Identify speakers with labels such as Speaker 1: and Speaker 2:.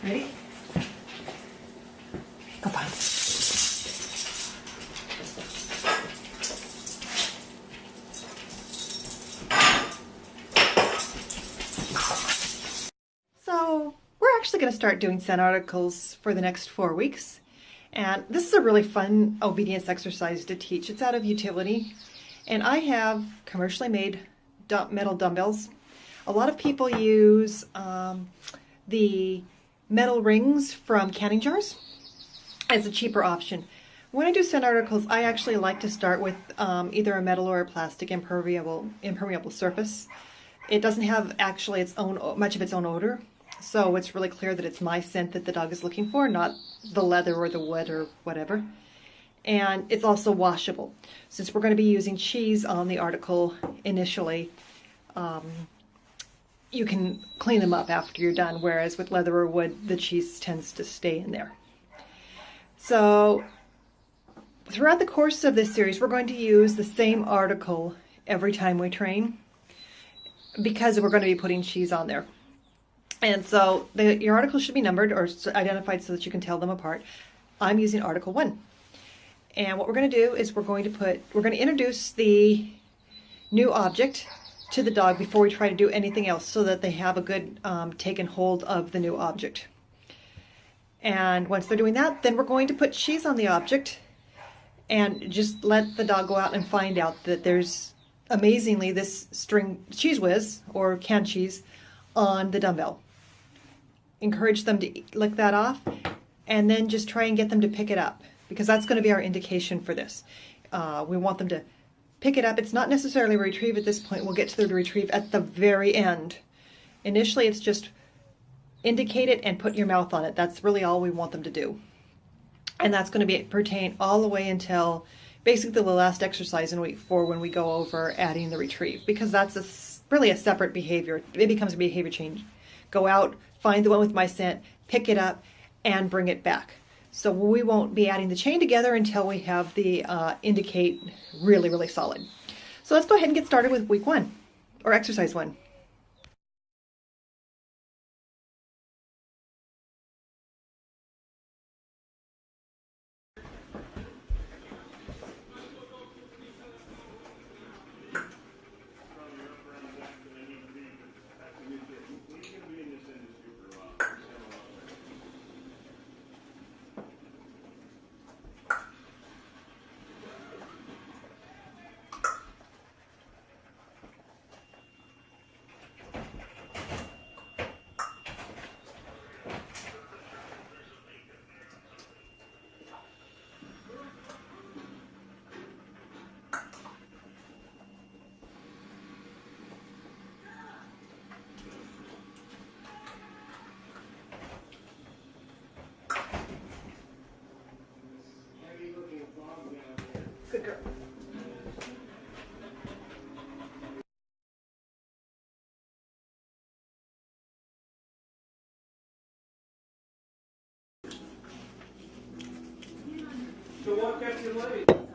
Speaker 1: Ready? Go find. So we're actually going to start doing Scent articles for the next 4 weeks. And this is a really fun obedience exercise to teach. It's out of utility. And I have commercially made metal dumbbells. A lot of people use the metal rings from canning jars as a cheaper option. When I do Scent articles, I actually like to start with either a metal or a plastic impermeable surface. It doesn't have actually much of its own odor, so it's really clear that it's my scent that the dog is looking for, not the leather or the wood or whatever. And it's also washable. Since we're going to be using cheese on the article initially, you can clean them up after you're done, whereas with leather or wood, the cheese tends to stay in there. So throughout the course of this series, we're going to use the same article every time we train because we're going to be putting cheese on there. And so your articles should be numbered or identified so that you can tell them apart. I'm using article 1. And what we're going to do is we're going to introduce the new object to the dog before we try to do anything else so that they have a good taken hold of the new object. And once they're doing that, then we're going to put cheese on the object and just let the dog go out and find out that there's amazingly this string Cheez Whiz or canned cheese on the dumbbell. Encourage them to lick that off and then just try and get them to pick it up, because that's going to be our indication for this. We want them to pick it up. It's not necessarily retrieve at this point. We'll get to the retrieve at the very end. Initially, it's just indicate it and put your mouth on it. That's really all we want them to do. And that's going to pertain all the way until basically the last exercise in week 4 when we go over adding the retrieve, because that's really a separate behavior. It becomes a behavior change. Go out, find the one with my scent, pick it up, and bring it back. So we won't be adding the chain together until we have the indicate really, really solid. So let's go ahead and get started with week 1, or exercise 1. Good girl.
Speaker 2: So what kept you late?